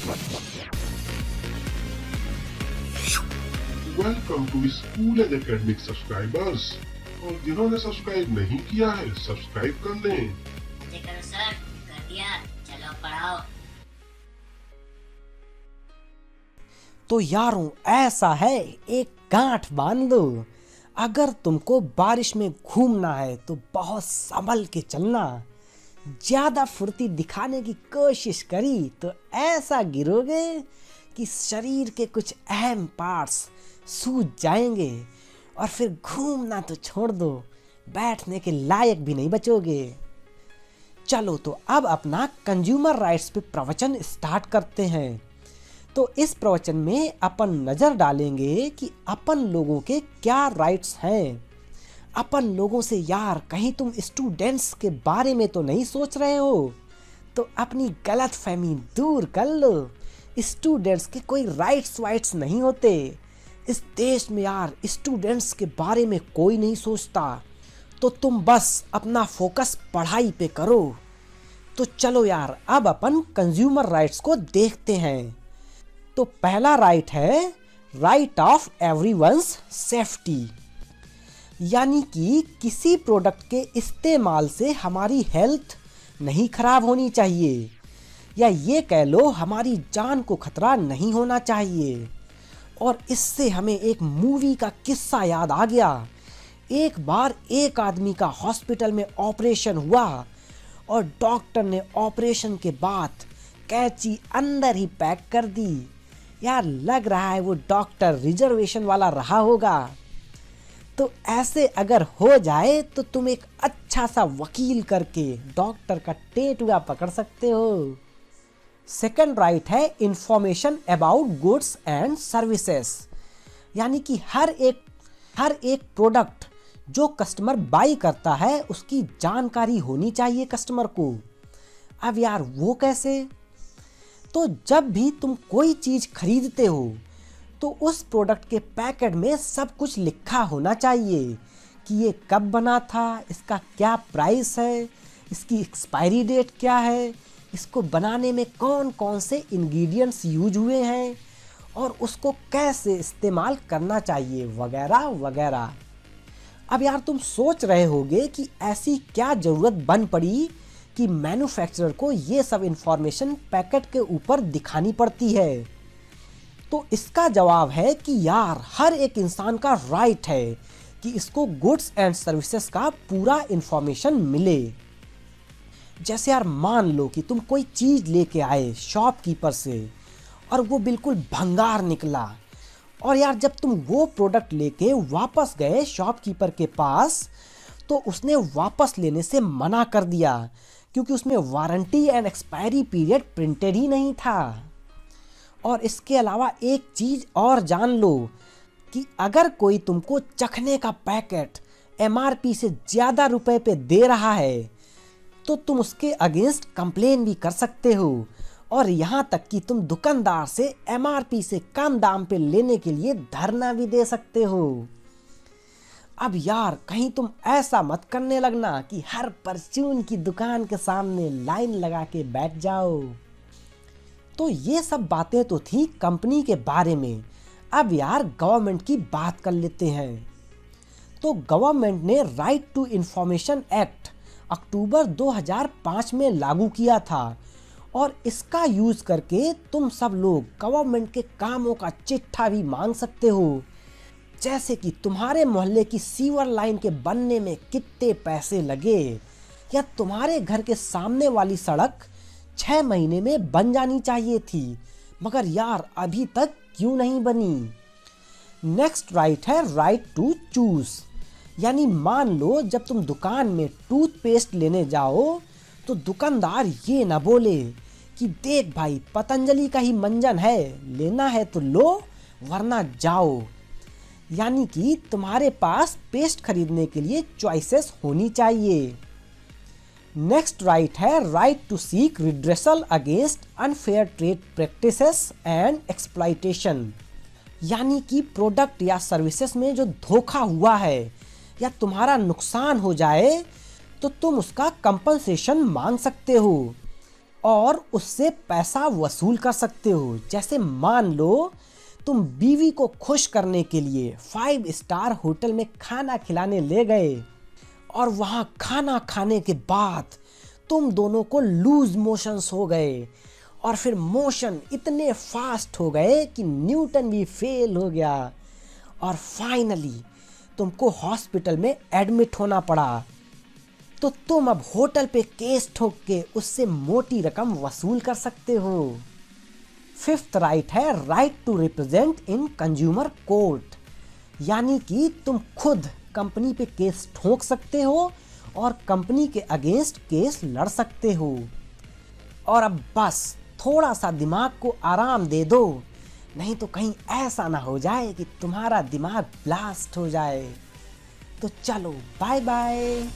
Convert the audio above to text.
Welcome to school and academic subscribers. और जिन्होंने subscribe नहीं किया है सब्सक्राइब कर लें। जी करो सर, कर दिया, चलो पढ़ाओ। तो यारों ऐसा है, एक गांठ बांध लो। अगर तुमको बारिश में घूमना है तो बहुत संभल के चलना। ज्यादा फुर्ती दिखाने की कोशिश करी तो ऐसा गिरोगे कि शरीर के कुछ अहम पार्ट्स सूज जाएंगे और फिर घूमना तो छोड़ दो, बैठने के लायक भी नहीं बचोगे। चलो तो अब अपना कंज्यूमर राइट्स पे प्रवचन स्टार्ट करते हैं। तो इस प्रवचन में अपन नजर डालेंगे कि अपन लोगों के क्या राइट्स हैं। अपन लोगों से यार कहीं तुम स्टूडेंट्स के बारे में तो नहीं सोच रहे हो, तो अपनी गलतफहमी दूर कर लो। स्टूडेंट्स के कोई राइट्स नहीं होते। इस देश में यार स्टूडेंट्स के बारे में कोई नहीं सोचता, तो तुम बस अपना फोकस पढ़ाई पे करो। तो चलो यार अब अपन कंज्यूमर राइट्स को देखते हैं। तो पहला राइट है राइट ऑफ एवरीवन्स सेफ्टी, यानी कि किसी प्रोडक्ट के इस्तेमाल से हमारी हेल्थ नहीं खराब होनी चाहिए, या ये कह लो हमारी जान को खतरा नहीं होना चाहिए। और इससे हमें एक मूवी का किस्सा याद आ गया। एक बार एक आदमी का हॉस्पिटल में ऑपरेशन हुआ और डॉक्टर ने ऑपरेशन के बाद कैंची अंदर ही पैक कर दी। यार लग रहा है वो डॉक्टर रिजर्वेशन वाला रहा होगा। तो ऐसे अगर हो जाए तो तुम एक अच्छा सा वकील करके डॉक्टर का टेटुआ पकड़ सकते हो। सेकंड राइट है information about goods and services, यानी कि हर एक प्रोडक्ट जो कस्टमर बाई करता है उसकी जानकारी होनी चाहिए कस्टमर को। अब यार वो कैसे? तो जब भी तुम कोई चीज खरीदते हो तो उस प्रोडक्ट के पैकेट में सब कुछ लिखा होना चाहिए कि ये कब बना था, इसका क्या प्राइस है, इसकी एक्सपायरी डेट क्या है, इसको बनाने में कौन कौन से इंग्रेडिएंट्स यूज हुए हैं और उसको कैसे इस्तेमाल करना चाहिए, वगैरह वगैरह। अब यार तुम सोच रहे होगे कि ऐसी क्या ज़रूरत बन पड़ी कि मैन्युफैक्चरर को ये सब इंफॉर्मेशन पैकेट के ऊपर दिखानी पड़ती है। तो इसका जवाब है कि यार हर एक इंसान का राइट है कि इसको गुड्स एंड सर्विसेज का पूरा इंफॉर्मेशन मिले। जैसे यार मान लो कि तुम कोई चीज़ लेके आए शॉपकीपर से और वो बिल्कुल भंगार निकला, और यार जब तुम वो प्रोडक्ट लेके वापस गए शॉपकीपर के पास तो उसने वापस लेने से मना कर दिया क्योंकि उसमें warranty and expiry period printed ही नहीं था। और इसके अलावा एक चीज़ और जान लो कि अगर कोई तुमको चखने का पैकेट MRP से ज़्यादा रुपए पे दे रहा है तो तुम उसके अगेंस्ट कंप्लेन भी कर सकते हो, और यहाँ तक कि तुम दुकानदार से MRP से कम दाम पे लेने के लिए धरना भी दे सकते हो। अब यार कहीं तुम ऐसा मत करने लगना कि हर परचून की दुकान के सामने लाइन लगा के बैठ जाओ। तो ये सब बातें तो थी कंपनी के बारे में। अब यार गवर्नमेंट की बात कर लेते हैं। तो गवर्नमेंट ने राइट टू इंफॉर्मेशन एक्ट अक्टूबर 2005 में लागू किया था, और इसका यूज करके तुम सब लोग गवर्नमेंट के कामों का चिट्ठा भी मांग सकते हो, जैसे कि तुम्हारे मोहल्ले की सीवर लाइन के बनने में कितने पैसे लगे, या तुम्हारे घर के सामने वाली सड़क 6 महीने में बन जानी चाहिए थी मगर यार अभी तक क्यों नहीं बनी। नेक्स्ट राइट है राइट टू चूज, यानी मान लो जब तुम दुकान में टूथपेस्ट लेने जाओ तो दुकानदार ये ना बोले कि देख भाई पतंजलि का ही मंजन है, लेना है तो लो वरना जाओ। यानी कि तुम्हारे पास पेस्ट खरीदने के लिए चॉइसेस होनी चाहिए। नेक्स्ट राइट है right to seek redressal against unfair trade practices and exploitation, यानी कि प्रोडक्ट या सर्विसेज में जो धोखा हुआ है या तुम्हारा नुकसान हो जाए तो तुम उसका कंपनसेशन मांग सकते हो। और उससे पैसा वसूल कर सकते हो। जैसे मान लो तुम बीवी को खुश करने के लिए 5 स्टार होटल में खाना खिलाने ले गए और वहां खाना खाने के बाद तुम दोनों को लूज मोशंस हो गए और फिर मोशन इतने फास्ट हो गए कि न्यूटन भी फेल हो गया और फाइनली तुमको हॉस्पिटल में एडमिट होना पड़ा। तो तुम अब होटल पे केस ठोक के उससे मोटी रकम वसूल कर सकते हो। 5th राइट है right to represent in consumer court, यानी कि तुम खुद कंपनी पे केस ठोक सकते हो और कंपनी के अगेंस्ट केस लड़ सकते हो। और अब बस थोड़ा सा दिमाग को आराम दे दो, नहीं तो कहीं ऐसा ना हो जाए कि तुम्हारा दिमाग ब्लास्ट हो जाए। तो चलो बाय बाय।